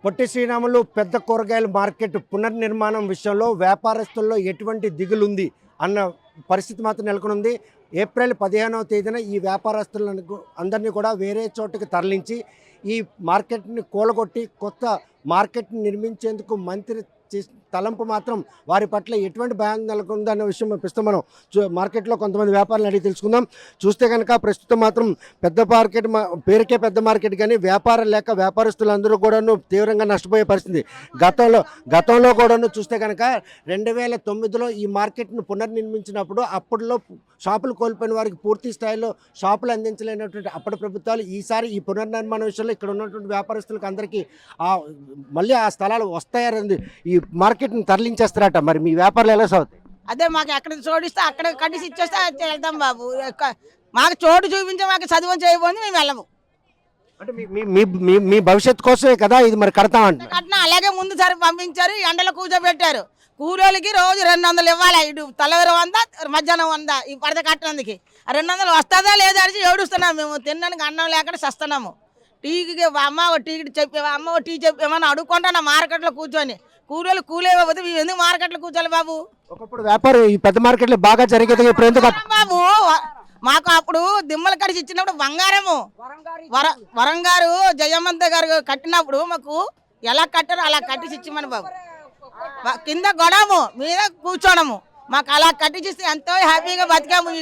పొట్టి శ్రీరాములు పెద్ద కూరగాయల మార్కెట్ పునర్నిర్మాణం విషయంలో వ్యాపారస్తుల్లో ఎటువంటి దిగులుంది అన్న పరిస్థితి మాత్రం నెలకొనుంది. ఏప్రిల్ 15వ తేదీన ఈ వ్యాపారస్తులను అందరినీ కూడా వేరే చోటుకి తరలించి ఈ మార్కెట్ని కూలగొట్టి కొత్త మార్కెట్ని నిర్మించేందుకు మంత్రి తలంపు మాత్రం వారి పట్ల ఎటువంటి భయం నెలకొందన్న విషయం ప్రస్తుతం మనం మార్కెట్లో కొంతమంది వ్యాపారులు అడిగి తెలుసుకుందాం. చూస్తే కనుక ప్రస్తుతం మాత్రం పెద్ద మార్కెట్ పేరుకే పెద్ద మార్కెట్ కానీ వ్యాపారం లేక వ్యాపారస్తులందరూ కూడాను తీవ్రంగా నష్టపోయే పరిస్థితి. గతంలో కూడాను చూస్తే కనుక 2009లో ఈ మార్కెట్ను పునర్నిర్మించినప్పుడు అప్పట్లో షాపులు కోల్పోయిన వారికి పూర్తి స్థాయిలో షాపులు అందించలేనటువంటి అప్పటి ప్రభుత్వాలు ఈసారి ఈ పునర్నిర్మాణ విషయంలో ఇక్కడ ఉన్నటువంటి వ్యాపారస్తులకు అందరికీ మళ్ళీ ఆ స్థలాలు వస్తాయని ఈ మార్కెట్ని తరలించేస్తారట. మరి మీ వ్యాపారాలు ఎలా సాగుతాయి? అదే మాకు ఎక్కడ చోటిస్తే అక్కడ కట్టిసి ఇచ్చేస్తే వెళ్తాం బాబు. మాకు చోటు చూపించే మాకు చదువు చేయబోని మేము వెళ్ళము. అంటే మీ భవిష్యత్తు కోసమే కదా ఇది మరి కడతామంటే కట్టినా అలాగే ముందు సరి పంపించారు, ఎండలో కూర్చోబెట్టారు. కూలోళ్ళకి రోజు 200 ఇవ్వాలి. ఇటు తలవేరు 100 మధ్యాహ్నం 100 ఈ పడత కట్టినందుకు 200 వస్తుందా లేదా అని ఏడుస్తున్నాం. మేము తినడానికి అన్నం లేకుండా చస్తున్నాము. టీకి అమ్మ టీకి చెప్పావా, అమ్మ టీ చెప్పామని అడుక్కుంటాను మార్కెట్లో కూర్చొని. కూలీలు కూలేకపోతే మేము ఎందుకు మార్కెట్లో కూర్చోాలి బాబు? ఒకప్పుడు వ్యాపారం ఈ పెద్ద మార్కెట్లో బాగా జరిగేది ఇప్పుడు ఎందుకు బాబు? మాకు అప్పుడు దిమ్మలు కడిచి ఇచ్చినప్పుడు బంగారము వరంగారు జయమంత గారు కట్టినప్పుడు మాకు ఎలా కట్టారో అలా కట్టించి ఇచ్చిమని బాబు. కింద గొడవము మీద కూర్చోడము మాకు అలా కట్టించిస్తే ఎంతో హ్యాపీగా బతికాము. ఈ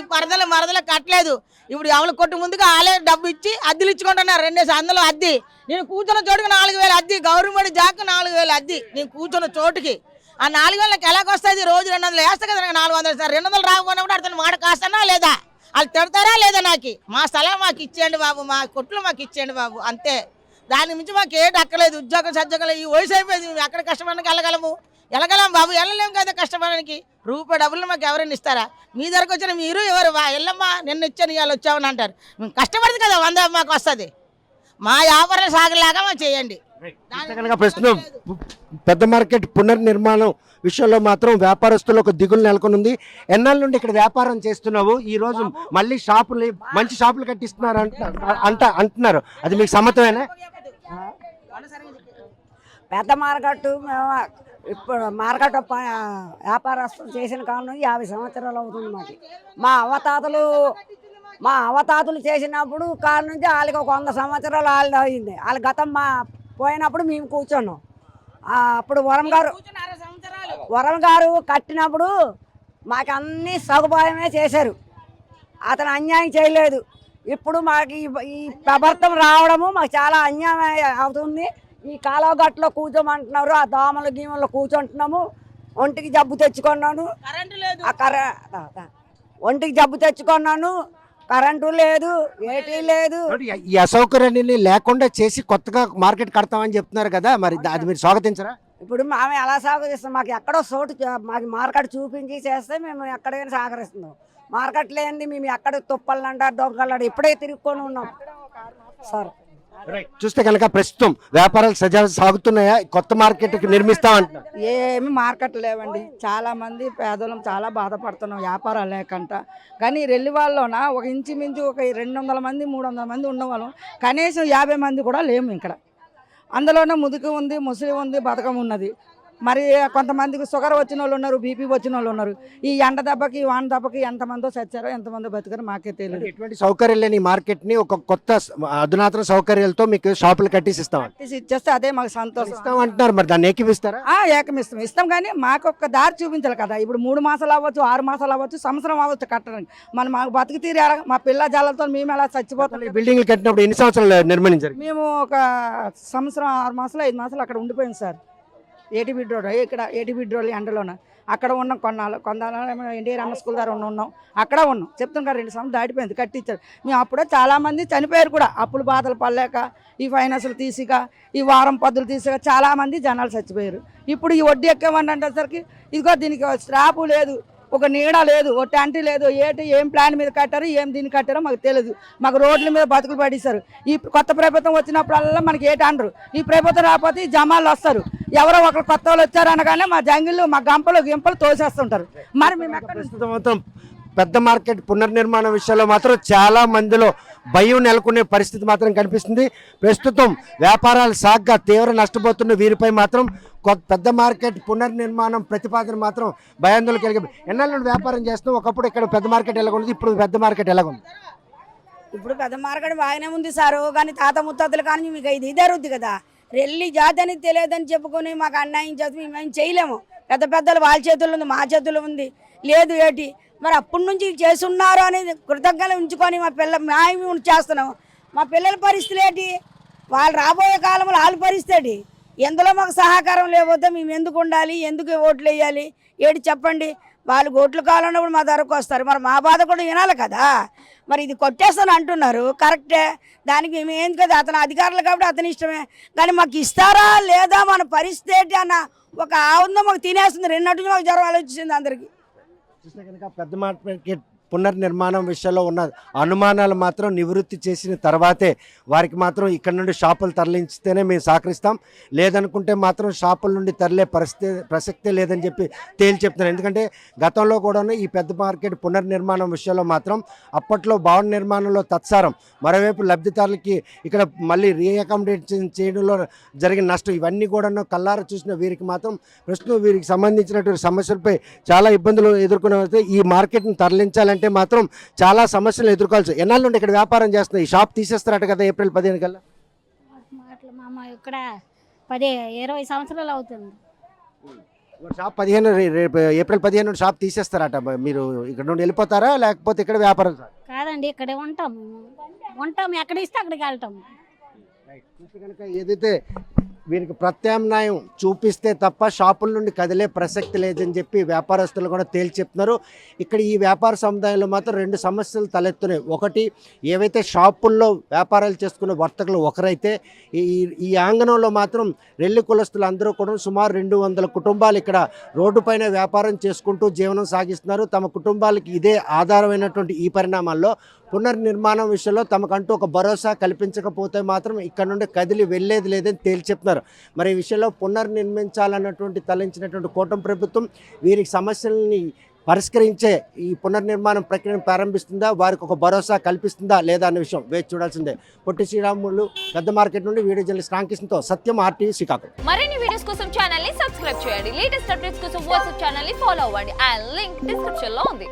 మరదలు కట్టలేదు. ఇప్పుడు ఎవరు కొట్టు ముందుగా వాళ్ళే డబ్బు ఇచ్చి అద్దెలు ఇచ్చుకుంటున్నారు. 2 వందలు అద్దె. నేను కూర్చున్న చోటుకి 4000 అద్దె. గవర్నమెంట్ జాకు 4000 అద్దె. నేను కూర్చున్న చోటుకి ఆ 4000కి ఎలాగొస్తుంది? రోజు 200 వేస్తా కదా, 400 సార్. 200 రాకపోయినప్పుడు అతను మాట కాస్తానా లేదా? వాళ్ళు తిడతారా లేదా? నాకు మా స్థలం మాకు ఇచ్చేయండి బాబు, మా కొట్లు మాకు ఇచ్చేయండి బాబు, అంతే. దాని నుంచి మాకు ఏటి అక్కలేదు. ఉద్యోగం సజ్జగలేదు. ఈ వయసు అయిపోయింది. మేము ఎక్కడ కష్టపడడానికి వెళ్ళగలం బాబు? వెళ్ళలేము కదా కష్టపడడానికి. రూపాయి డబ్బులు మాకు ఎవరైనా ఇస్తారా? మీ దగ్గరకు వచ్చిన మీరు ఎవరు వెళ్ళమ్మా నిన్న ఇచ్చాను ఇవాళ వచ్చామని అంటారు. మేము కష్టపడితే కదా 100 మాకు వస్తుంది. మా వ్యాపారం సాగలాగా మాకు చేయండి. ప్రస్తుతం పెద్ద మార్కెట్ పునర్నిర్మాణం విషయంలో మాత్రం వ్యాపారస్తులు ఒక దిగులు నెలకొనుంది. ఎన్నాళ్ళ నుండి ఇక్కడ వ్యాపారం చేస్తున్నావు, ఈ రోజు మళ్ళీ షాపులు మంచి షాపులు కట్టిస్తున్నారు అంటున్నారు. అది మీకు సమ్మతమేనా? పెద్ద మార్కెట్ మేము ఇప్పుడు మార్కెట్ వ్యాపారస్తులు చేసిన కాలం 50 సంవత్సరాలు అవుతుంది మాకు. మా అవతాతలు చేసినప్పుడు కాలం నుంచి వాళ్ళకి ఒక 100 సంవత్సరాలు వాళ్ళు అయింది. వాళ్ళ గతం పోయినప్పుడు మేము కూర్చున్నాం. అప్పుడు వరం గారు కట్టినప్పుడు మాకు అన్ని సదుపాయమే చేశారు. అతను అన్యాయం చేయలేదు. ఇప్పుడు మాకు ఈ ప్రభుత్వం రావడము మాకు చాలా అన్యాయం అవుతుంది. ఈ కాలువగట్లో కూర్చోమంటున్నారు. ఆ దోమలు గీమలు కూర్చుంటున్నాము. ఒంటికి జబ్బు తెచ్చుకున్నాను. ఒంటికి జబ్బు తెచ్చుకున్నాను. కరెంటు లేదు, ఏటీ లేదు. ఈ అసౌకర్యాన్ని లేకుండా చేసి కొత్తగా మార్కెట్ కడతామని చెప్తున్నారు కదా, మరి అది మీరు స్వాగతించరా? ఇప్పుడు మేము ఎలా సహకరిస్తాం? మాకు ఎక్కడో చోటు మాకు మార్కెట్ చూపించి చేస్తే మేము ఎక్కడైనా సహకరిస్తున్నాం. మార్కెట్ లేనిది మేము ఎక్కడ తుప్పలంట దొంగలంట ఇప్పుడే తిరుగుకొని ఉన్నాం సార్. చూస్తే కనుక ప్రస్తుతం వ్యాపారాలు సజావు సాగుతున్నాయా? కొత్త మార్కెట్ నిర్మిస్తామంటున్నారు. ఏమి మార్కెట్ లేవండి. చాలా మంది పేదలం చాలా బాధపడుతున్నాం వ్యాపారాలు లేకంట. కానీ రెల్లివాళ్ళలోన ఒక ఇంచుమించు ఒక 200 మంది 300 మంది ఉన్నవాళ్ళం. కనీసం 50 మంది కూడా లేము ఇక్కడ. అందులోనే ముదుకు ఉంది, ముసలి ఉంది, బతకం ఉన్నది. మరి కొంతమందికి షుగర్ వచ్చిన వాళ్ళు ఉన్నారు, బీపీ వచ్చిన వాళ్ళు ఉన్నారు. ఈ ఎండ దెబ్బకి వాన దెబ్బకి ఎంతమందో చచ్చారో ఎంతమందో బతికారో మాకే తెలియదు. ఎటువంటి సౌకర్యం లేని మార్కెట్ ని ఒక కొత్త అధునాతన సౌకర్యాలతో మీకు షాపులు కట్టిస్తాం ఇచ్చేస్తే అదే మాకు సంతోషం అంటున్నారు. మరి దాన్ని ఏకమిస్తారా? ఇస్తాం కానీ మాకు ఒక దారి చూపించాలి కదా. ఇప్పుడు 3 మాసాలు అవ్వచ్చు, 6 మాసాలు అవ్వచ్చు, సంవత్సరం అవ్వచ్చు కట్టడానికి. మాకు బతికి తీరే మా పిల్ల జాలతో మేము ఎలా చచ్చిపోతాం? బిల్డింగ్లు కట్టినప్పుడు ఎన్ని సంవత్సరాలు నిర్మించారు? మేము ఒక సంవత్సరం 6 మాసాలు 5 మాసాలు అక్కడ ఉండిపోయింది సార్. ఏటీబీ రోడ్ ఇక్కడ ఏటీబీ రోడ్ ఎండలోన అక్కడ ఉన్నాం. కొన్నాళ్ళు ఎన్టీ రామ స్కూల్ దగ్గర ఉన్నాం. అక్కడ ఉన్నాం. చెప్తున్నారు 2 సంవత్సరాలు దాటిపోయింది కట్టించారు. మేము అప్పుడే చాలామంది చనిపోయారు కూడా. అప్పులు బాధలు పడలేక ఈ ఫైనాన్సులు తీసిక ఈ వారం పద్దులు తీసిక చాలామంది జనాలు చచ్చిపోయారు. ఇప్పుడు ఈ వడ్డీ ఎక్కమంటే అనేసరికి ఇదిగో దీనికి స్లాబు లేదు, ఒక నీడ లేదు, ఒక టెంట్ లేదు. ఏం ప్లాన్ మీద కట్టారు, ఏం దీన్ని కట్టారో మాకు తెలియదు. మాకు రోడ్ల మీద బతుకులు పడేశారు. ఈ కొత్త ప్రభుత్వం వచ్చినప్పుడల్లా మనకి ఏటి అనరు. ఈ ప్రభుత్వం రాకపోతే ఈ జమాలు వస్తారు. ఎవరో ఒకరు కొత్త వాళ్ళు వచ్చారు అనగానే మా జంగిళ్ళు మా గింపలు తోసేస్తుంటారు. మరి మేము ఎక్కడ పెద్ద మార్కెట్ పునర్నిర్మాణం విషయంలో మాత్రం చాలా మందిలో భయం నెలకొనే పరిస్థితి మాత్రం కనిపిస్తుంది. ప్రస్తుతం వ్యాపారాలు సాగ్గా తీవ్ర నష్టపోతున్న వీరిపై మాత్రం పెద్ద మార్కెట్ పునర్నిర్మాణం ప్రతిపాదన మాత్రం భయాందోళన కలిగి. ఎన్నాళ్ళ నుండి వ్యాపారం చేస్తున్నాం? ఒకప్పుడు ఇక్కడ పెద్ద మార్కెట్ ఎలాగుంది, ఇప్పుడు పెద్ద మార్కెట్ ఎలాగుంది? ఇప్పుడు పెద్ద మార్కెట్ బాగానే ఉంది సారు, కానీ తాత ముత్తాతలు కానీ మీకు ఇదే రుద్ది కదా, రెల్లి జాతి అనేది తెలియదని చెప్పుకొని మాకు అన్యాయం చేసి మేము చేయలేము. పెద్ద పెద్దలు వాళ్ళ చేతుల్లో ఉంది, మా చేతుల్లో ఉంది లేదు ఏటి. మరి అప్పటి నుంచి చేస్తున్నారు అనేది కృతజ్ఞతలు ఉంచుకొని మేము చేస్తున్నాము. మా పిల్లల పరిస్థితులు ఏంటి, వాళ్ళు రాబోయే కాలంలో వాళ్ళ పరిస్థితి ఎందులో మాకు సహకారం లేకపోతే మేము ఎందుకు ఉండాలి, ఎందుకు ఓట్లు వేయాలి ఏటి చెప్పండి. వాళ్ళు ఓట్లు కావాలన్నప్పుడు మా ధరకు వస్తారు, మరి మా బాధ కూడా వినాలి కదా. మరి ఇది కొట్టేస్తాను అంటున్నారు కరెక్టే, దానికి మేము ఏం కదా, అతను అధికారులు కాబట్టి అతని ఇష్టమే, కానీ మాకు ఇస్తారా లేదా మన పరిస్థితి ఏంటి అన్న ఒక ఆనందం మాకు తినేస్తుంది. రెండటి మాకు జ్వరం ఆలోచించింది అందరికీ. చూస్తే కనుక పెద్ద మార్కెట్ పునర్నిర్మాణం విషయంలో ఉన్న అనుమానాలు మాత్రం నివృత్తి చేసిన తర్వాతే వారికి మాత్రం ఇక్కడ నుండి షాపులు తరలించితేనే మేము సహకరిస్తాం, లేదనుకుంటే మాత్రం షాపుల నుండి తరలే ప్రసక్తే లేదని చెప్పి చెప్తున్నారు. ఎందుకంటే గతంలో కూడా ఈ పెద్ద మార్కెట్ పునర్నిర్మాణం విషయంలో మాత్రం అప్పట్లో భవన నిర్మాణంలో తత్సారం, మరోవైపు లబ్ధిదారులకి ఇక్కడ మళ్ళీ రీఅకామిడేషన్ చేయడంలో జరిగిన నష్టం, ఇవన్నీ కూడా కల్లారా చూసిన వీరికి మాత్రం ప్రస్తుతం వీరికి సంబంధించినటువంటి సమస్యలపై చాలా ఇబ్బందులు ఎదుర్కొనే ఈ మార్కెట్ని తరలించాలంటే మాత్రం చాలా సమస్యలు ఎదుర్కోవాల్సి. ఎన్నాళ్ళ నుండి ఇక్కడ వ్యాపారం చేస్తున్నాయి? ఈ షాప్ తీసేస్తారట కదా ఏప్రిల్ 15 కల్లా? ఇక్కడ 20 సంవత్సరాలు అవుతుంది. షాప్ 15 ఏప్రిల్ 15 నుండి షాప్ తీసేస్తారట. మీరు ఇక్కడ నుండి వెళ్ళిపోతారా లేకపోతే ఇక్కడ వ్యాపారం? కాదండి, ఇక్కడే ఉంటాం, ఎక్కడ ఇస్తే అక్కడికి వెళ్తాం. కనుక ఏదైతే వీరికి ప్రత్యామ్నాయం చూపిస్తే తప్ప షాపుల నుండి కదిలే ప్రసక్తి లేదని చెప్పి వ్యాపారస్తులు కూడా చెప్తున్నారు. ఇక్కడ ఈ వ్యాపార సముదాయంలో మాత్రం 2 సమస్యలు తలెత్తున్నాయి. ఒకటి, ఏవైతే షాపుల్లో వ్యాపారాలు చేసుకునే వర్తకులు ఒకరైతే ఈ ఆంగణంలో మాత్రం రెల్లి కులస్తులు అందరూ కూడా సుమారు 200 కుటుంబాలు ఇక్కడ రోడ్డుపైన వ్యాపారం చేసుకుంటూ జీవనం సాగిస్తున్నారు. తమ కుటుంబాలకి ఇదే ఆధారమైనటువంటి ఈ పరిణామాల్లో పునర్నిర్మాణం విషయంలో తమకంటూ ఒక భరోసా కల్పించకపోతే మాత్రం ఇక్కడ నుండి కదిలి వెళ్ళేది లేదని చెప్తున్నారు. మరి ఈ విషయంలో పునర్నిర్మించాలన్నటువంటి తలంచినటువంటి కూటమి ప్రభుత్వం వీరికి సమస్యల్ని పరిష్కరించే ఈ పునర్నిర్మాణం ప్రక్రియను ప్రారంభిస్తుందా, వారికి ఒక భరోసా కల్పిస్తుందా లేదా అనే విషయం వేచి చూడాల్సిందే. పొట్టి శ్రీరాములు పెద్ద మార్కెట్ నుండి వీడియో జర్నలిస్ట్ రామకృష్ణతో సత్యం, RTV శ్రీకాకుళం. మరిన్ని వీడియోస్ కోసం ఛానల్ ని సబ్స్క్రైబ్ చేయండి. లేటెస్ట్ అప్డేట్స్ కోసం వాట్సాప్ ఛానల్ ని ఫాలో అవ్వండి. ఆ లింక్ డిస్క్రిప్షన్ లో ఉంది.